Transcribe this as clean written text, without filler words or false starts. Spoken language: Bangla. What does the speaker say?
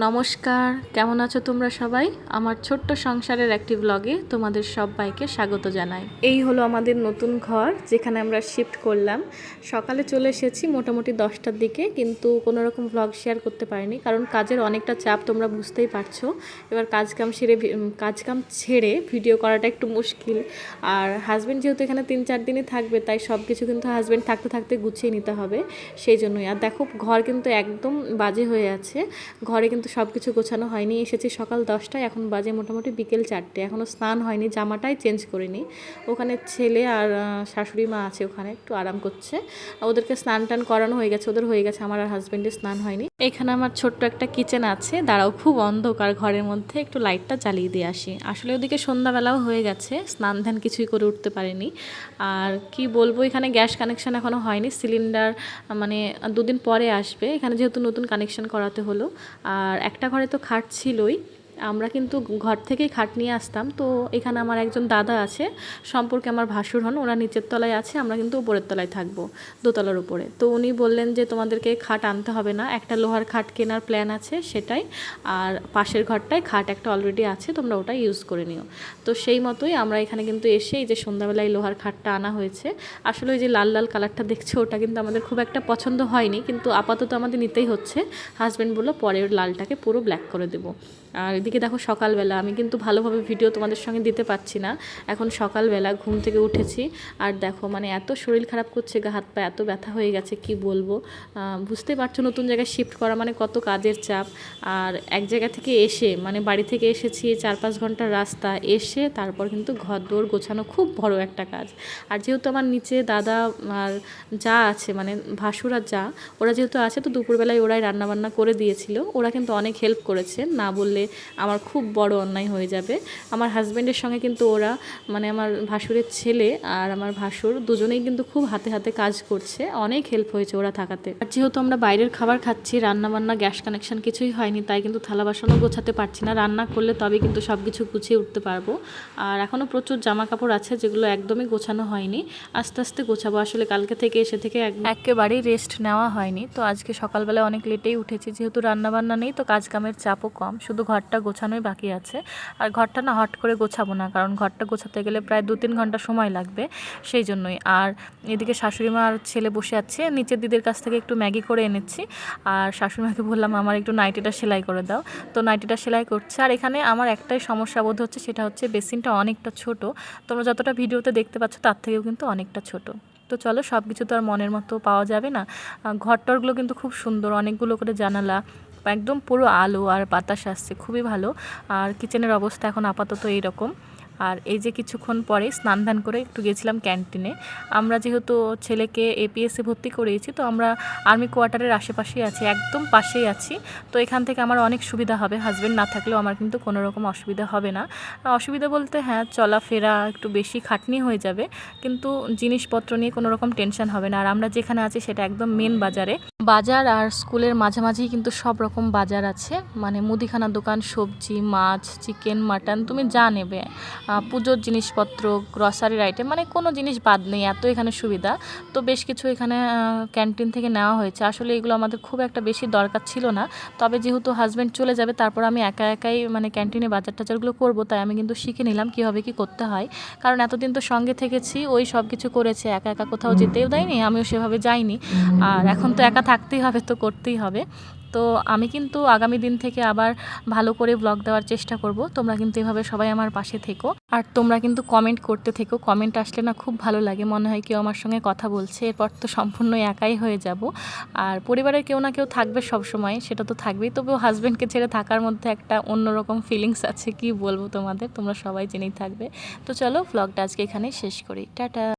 নমস্কার, কেমন আছো তোমরা সবাই? আমার ছোট্ট সংসারের একটি ব্লগে তোমাদের সবাইকে স্বাগত জানাই। এই হলো আমাদের নতুন ঘর, যেখানে আমরা শিফট করলাম। সকালে চলে এসেছি মোটামুটি 10টার দিকে, কিন্তু কোনো রকম ব্লগ শেয়ার করতে পারিনি, কারণ কাজের অনেকটা চাপ, তোমরা বুঝতেই পারছো। এবার কাজকাম ছেড়ে ভিডিও করাটা একটু মুশকিল। আর হাজব্যান্ড যেহেতু এখানে 3-4 দিনই থাকবে, তাই সব কিছু কিন্তু হাজব্যান্ড থাকতে থাকতে গুছিয়ে নিতে হবে, সেই জন্যই। আর দেখো, ঘর কিন্তু একদম বাজে হয়ে আছে। ঘরে কিন্তু সব কিছু গোছানো হয়নি। এসেছি সকাল 10টায়, এখন বাজে মোটামুটি বিকেল 4টে, এখনও স্নান হয়নি, জামাটাই চেঞ্জ করিনি। ওখানে ছেলে আর শাশুড়ি মা আছে, ওখানে একটু আরাম করছে। ওদেরকে স্নান টান করানো হয়ে গেছে, ওদের হয়ে গেছে, আমার আর হাজব্যান্ডের স্নান হয়নি। এখানে আমার ছোট্ট একটা কিচেন আছে, দাঁড়াও, খুব অন্ধকার ঘরের মধ্যে, একটু লাইটটা জ্বালিয়ে দিয়ে আসি। আসলে ওদিকে সন্ধ্যাবেলাও হয়ে গেছে, স্নান ধ্যান কিছুই করে উঠতে পারিনি। আর কি বলবো, এখানে গ্যাস কানেকশান এখনও হয়নি, সিলিন্ডার মানে 2 দিন পরে আসবে। এখানে যেহেতু নতুন কানেকশান করাতে হলো। আর একটা ঘরে তো খাট ছিলই, আমরা কিন্তু ঘর থেকেই খাট নিয়ে আসতাম। তো এখানে আমার একজন দাদা আছে, সম্পর্কে আমার ভাসুর হন, ওরা নিচের তলায় আছে, আমরা কিন্তু উপরের তলায় থাকবো, দোতলার উপরে। তো উনি বললেন যে তোমাদেরকে খাট আনতে হবে না, একটা লোহার খাট কেনার প্ল্যান আছে সেটাই, আর পাশের ঘরটায় খাট একটা অলরেডি আছে, তোমরা ওটা ইউজ করে নিও। তো সেই মতোই আমরা এখানে কিন্তু এসে এই যে সন্ধ্যাবেলায় লোহার খাটটা আনা হয়েছে। আসলে ওই যে লাল লাল কালারটা দেখছো, ওটা কিন্তু আমাদের খুব একটা পছন্দ হয়নি, কিন্তু আপাতত আমাদের নিতেই হচ্ছে। হাজব্যান্ড বললো পরের লালটাকে পুরো ব্ল্যাক করে দেবো। আর এদিকে দেখো, সকালবেলা আমি কিন্তু ভালোভাবে ভিডিও তোমাদের সঙ্গে দিতে পারছি না। এখন সকালবেলা ঘুম থেকে উঠেছি, আর দেখো মানে এত শরীর খারাপ করছে, গা হাত পা এত ব্যথা হয়ে গেছে, কি বলবো। বুঝতে পারছো, নতুন জায়গায় শিফট করা মানে কত কাজের চাপ। আর এক জায়গা থেকে এসে, মানে বাড়ি থেকে এসেছি 4-5 ঘন্টার রাস্তা, এসে তারপর কিন্তু ঘর দৌড় গোছানো খুব বড় একটা কাজ। আর যেহেতু আমার নিচে দাদা আর যা আছে, মানে ভাসুর আর যা, ওরা যেহেতু আছে, তো দুপুরবেলায় ওরাই রান্নাবান্না করে দিয়েছিল। ওরা কিন্তু অনেক হেল্প করেছে, না বললে আমার খুব বড় অন্যায় হয়ে যাবে। আমার হাজব্যান্ডের সঙ্গে কিন্তু ওরা, মানে আমার ভাসুরের ছেলে আর আমার ভাসুর দুজনেই কিন্তু খুব হাতে হাতে কাজ করছে, অনেক হেল্প হয়েছে ওরা থাকাতে। আর যেহেতু আমরা বাইরের খাবার খাচ্ছি, রান্নাবান্না গ্যাস কানেকশন কিছুই হয়নি, তাই কিন্তু থালা বাসনও গোছাতে পারছি না। রান্না করলে তবে কিন্তু সব কিছু গুছিয়ে উঠতে পারবো। আর এখনও প্রচুর জামা কাপড় আছে, যেগুলো একদমই গোছানো হয়নি, আস্তে আস্তে গোছাবো। আসলে কালকে থেকে এসে থেকে একেবারেই রেস্ট নেওয়া হয়নি। তো আজকে সকালবেলা অনেক লেটেই উঠেছি, যেহেতু রান্নাবান্না নেই, তো কাজ কামের চাপও কম, শুধু ঘরটা গোছানোই বাকি আছে। আর ঘরটা না হট করে গোছাবো না, কারণ ঘরটা গোছাতে গেলে প্রায় 2-3 ঘন্টা সময় লাগবে, সেই জন্যই। আর এদিকে শাশুড়ি মা আর ছেলে বসে আছে, নিচের দিদির কাছ থেকে একটু ম্যাগি করে এনেছি। আর শাশুড়ি মাকে বললাম আমার একটু নাইটিটা সেলাই করে দাও, তো নাইটিটা সেলাই করছে। আর এখানে আমার একটাই সমস্যা বোধ হচ্ছে, সেটা হচ্ছে বেসিনটা অনেকটা ছোট। তোমরা যতটা ভিডিওতে দেখতে পাচ্ছ তার থেকেও কিন্তু অনেকটা ছোট। তো চলো, সব কিছু তো আর মনের মতো পাওয়া যাবে না। ঘরটরগুলো কিন্তু খুব সুন্দর, অনেকগুলো করে জানালা, একদম পুরো আলো আর বাতাস আসছে, খুবই ভালো। আর কিচেনের অবস্থা এখন আপাতত এইরকম। আর এই যে কিছুক্ষণ পরে স্নান ধান করে একটু গেছিলাম ক্যান্টিনে। আমরা যেহেতু ছেলেকে এপিএসে ভর্তি করিয়েছি, তো আমরা আর্মি কোয়ার্টারের আশেপাশেই আছি, একদম পাশেই আছি। তো এখান থেকে আমার অনেক সুবিধা হবে, হাজব্যান্ড না থাকলেও আমার কিন্তু কোনো রকম অসুবিধা হবে না। অসুবিধা বলতে হ্যাঁ, চলাফেরা একটু বেশি খাটনি হয়ে যাবে, কিন্তু জিনিসপত্র নিয়ে কোনো রকম টেনশন হবে না। আর আমরা যেখানে আছি সেটা একদম মেন বাজারে। বাজার আর স্কুলের মাঝামাঝি কিন্তু সব রকম বাজার আছে, মানে মুদিখানা দোকান, সবজি, মাছ, চিকেন, মাটন, তুমি যা নেবে, পুজোর জিনিসপত্র, গ্রসারির আইটেম, মানে কোনো জিনিস বাদ নেই, এত এখানে সুবিধা। তো বেশ কিছু এখানে ক্যান্টিন থেকে নেওয়া হয়েছে। আসলে এগুলো আমাদের খুব একটা বেশি দরকার ছিল না, তবে যেহেতু হাজব্যান্ড চলে যাবে, তারপর আমি একা একাই মানে ক্যান্টিনে বাজার টাজারগুলো করবো, তাই আমি কিন্তু শিখে নিলাম কীভাবে কী করতে হয়। কারণ এতদিন তো সঙ্গে থেকেছি, ওই সব কিছু করেছে, একা একা কোথাও যেতেও দেয়নি, আমিও সেভাবে যাইনি। আর এখন তো একা থাকতেই হবে, তো করতেই হবে। তো আমি কিন্তু আগামী দিন থেকে আবার ভালো করে ব্লগ দেওয়ার চেষ্টা করব। তোমরা কিন্তু এভাবে সবাই আমার পাশে থেকো, আর তোমরা কিন্তু কমেন্ট করতে থেকো। কমেন্ট আসলে না খুব ভালো লাগে, মনে হয় কেউ আমার সঙ্গে কথা বলছে। এরপর তো সম্পূর্ণ একাই হয়ে যাব। আর পরিবারের কেউ না কেউ থাকবে সব সময়, সেটা তো থাকবেই, তবুও হাজব্যান্ডকে ছেড়ে থাকার মধ্যে একটা অন্যরকম ফিলিংস আছে, কি বলবো তোমাদের, তোমরা সবাই জেনেই থাকবে। তো চলো, ব্লগটা আজকে এখানেই শেষ করি, টাটা।